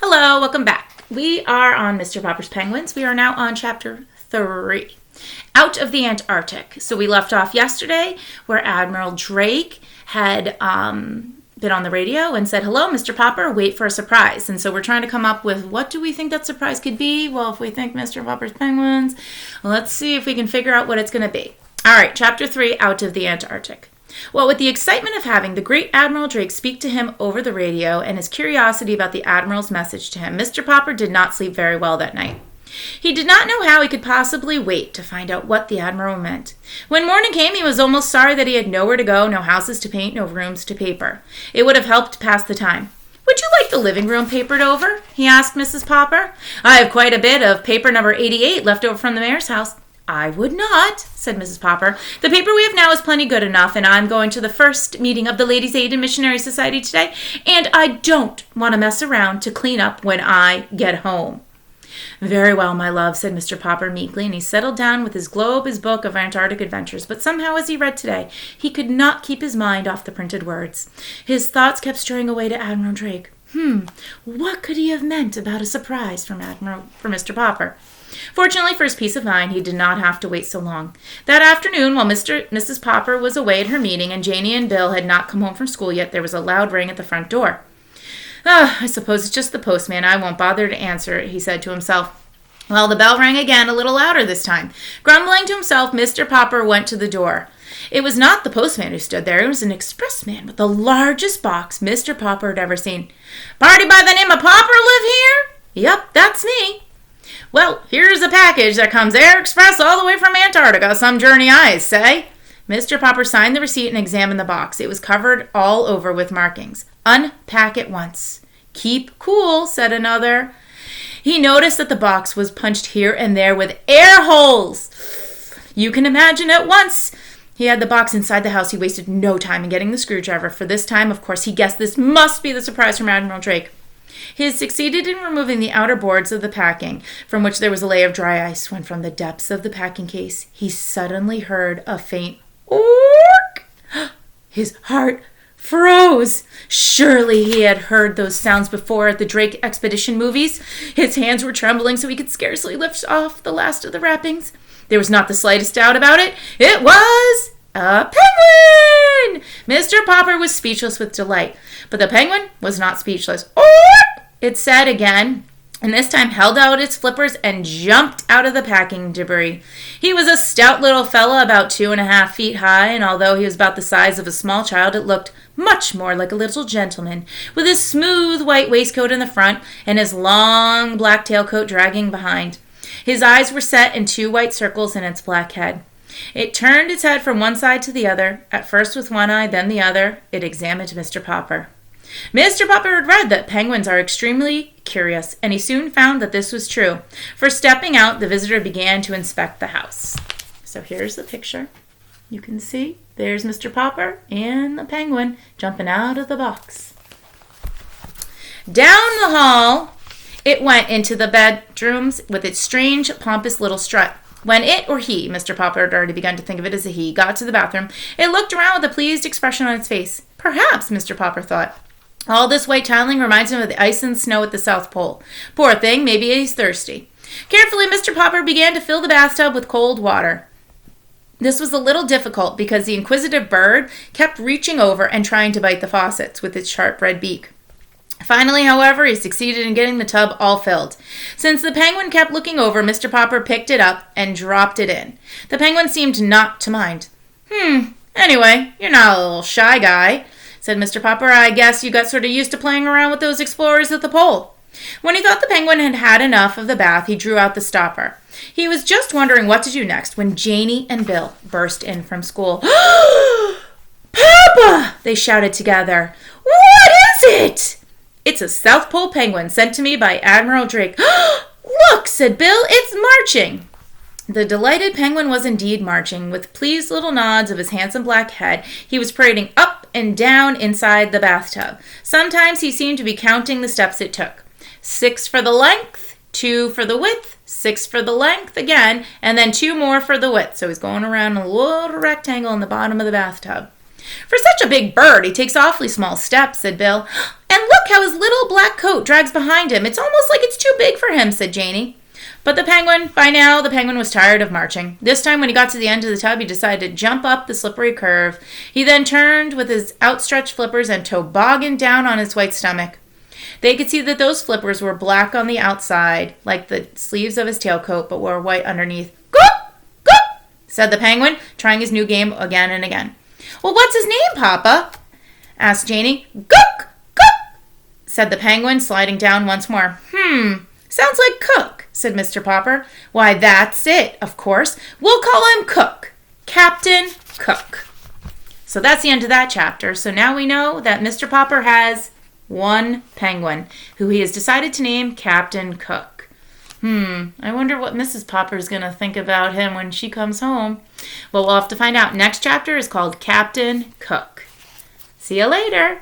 Hello, welcome back. We are on Mr. Popper's Penguins. We are now on chapter 3, Out of the Antarctic. So we left off yesterday where Admiral Drake had been on the radio and said, "Hello, Mr. Popper, wait for a surprise." And so we're trying to come up with what do we think that surprise could be? Well, if we think Mr. Popper's Penguins, let's see if we can figure out what it's going to be. All right, chapter 3, Out of the Antarctic. Well, with the excitement of having the great Admiral Drake speak to him over the radio and his curiosity about the Admiral's message to him, Mr. Popper did not sleep very well that night. He did not know how he could possibly wait to find out what the Admiral meant. When morning came, he was almost sorry that he had nowhere to go, no houses to paint, no rooms to paper. It would have helped pass the time. "Would you like the living room papered over?" he asked Mrs. Popper. "I have quite a bit of paper number 88 left over from the mayor's house." "I would not," said Mrs. Popper. "The paper we have now is plenty good enough, and I'm going to the first meeting of the Ladies' Aid and Missionary Society today, and I don't want to mess around to clean up when I get home." "Very well, my love," said Mr. Popper meekly, and he settled down with his globe, his book of Antarctic adventures. But somehow, as he read today, he could not keep his mind off the printed words. His thoughts kept straying away to Admiral Drake. What could he have meant about a surprise from Mr. Popper? Fortunately for his peace of mind, he did not have to wait so long. That afternoon, while Mrs. Popper was away at her meeting and Janie and Bill had not come home from school yet, there was a loud ring at the front door. "I suppose it's just the postman. I won't bother to answer it," he said to himself. Well, the bell rang again, a little louder this time. Grumbling to himself, Mr. Popper went to the door. It was not the postman who stood there. It was an expressman with the largest box Mr. Popper had ever seen. "Party by the name of Popper live here?" "Yep, that's me." "Well, here's a package that comes air express all the way from Antarctica. Some journey, I say." Mr. Popper signed the receipt and examined the box. It was covered all over with markings. "Unpack at once." "Keep cool," said another. He noticed that the box was punched here and there with air holes. You can imagine at once. He had the box inside the house. He wasted no time in getting the screwdriver, for this time, of course, he guessed this must be the surprise from Admiral Drake. He had succeeded in removing the outer boards of the packing, from which there was a layer of dry ice, when from the depths of the packing case, he suddenly heard a faint "ork." His heart froze. Surely he had heard those sounds before at the Drake expedition movies. His hands were trembling so he could scarcely lift off the last of the wrappings. There was not the slightest doubt about it. It was a penguin! Mr. Popper was speechless with delight, but the penguin was not speechless. "Ork!" it said again, and this time held out its flippers and jumped out of the packing debris. He was a stout little fellow, about 2.5 feet high, and although he was about the size of a small child, it looked much more like a little gentleman, with his smooth white waistcoat in the front and his long black tailcoat dragging behind. His eyes were set in 2 white circles in its black head. It turned its head from one side to the other, at first with one eye, then the other. It examined Mr. Popper. Mr. Popper had read that penguins are extremely curious, and he soon found that this was true. For stepping out, the visitor began to inspect the house. So here's the picture. You can see there's Mr. Popper and the penguin jumping out of the box. Down the hall, it went into the bedrooms with its strange, pompous little strut. When it, or he, Mr. Popper had already begun to think of it as a he, got to the bathroom, it looked around with a pleased expression on its face. Perhaps, Mr. Popper thought, all this white tiling reminds him of the ice and snow at the South Pole. Poor thing, maybe he's thirsty. Carefully, Mr. Popper began to fill the bathtub with cold water. This was a little difficult because the inquisitive bird kept reaching over and trying to bite the faucets with its sharp red beak. Finally, however, he succeeded in getting the tub all filled. Since the penguin kept looking over, Mr. Popper picked it up and dropped it in. The penguin seemed not to mind. Anyway, you're not a little shy guy," said Mr. Popper. "I guess you got sort of used to playing around with those explorers at the pole." When he thought the penguin had had enough of the bath, he drew out the stopper. He was just wondering what to do next when Janie and Bill burst in from school. "Papa!" they shouted together. "What is it?" "It's a South Pole penguin sent to me by Admiral Drake." "Look," said Bill, "it's marching." The delighted penguin was indeed marching. With pleased little nods of his handsome black head, he was parading up and down inside the bathtub. Sometimes he seemed to be counting the steps it took. 6 for the length, 2 for the width, 6 for the length again, and then 2 more for the width. So he's going around a little rectangle in the bottom of the bathtub. "For such a big bird, he takes awfully small steps," said Bill. "And look how his little black coat drags behind him. It's almost like it's too big for him," said Janie. But by now, the penguin was tired of marching. This time, when he got to the end of the tub, he decided to jump up the slippery curve. He then turned with his outstretched flippers and tobogganed down on his white stomach. They could see that those flippers were black on the outside, like the sleeves of his tailcoat, but were white underneath. "Goop! Goop!" said the penguin, trying his new game again and again. "Well, what's his name, Papa?" asked Janie. "Gook! Gook!" said the penguin, sliding down once more. Sounds like Cook," said Mr. Popper. "Why, that's it, of course. We'll call him Cook. Captain Cook." So that's the end of that chapter. So now we know that Mr. Popper has one penguin, who he has decided to name Captain Cook. I wonder what Mrs. Popper is going to think about him when she comes home. Well, we'll have to find out. Next chapter is called Captain Cook. See you later.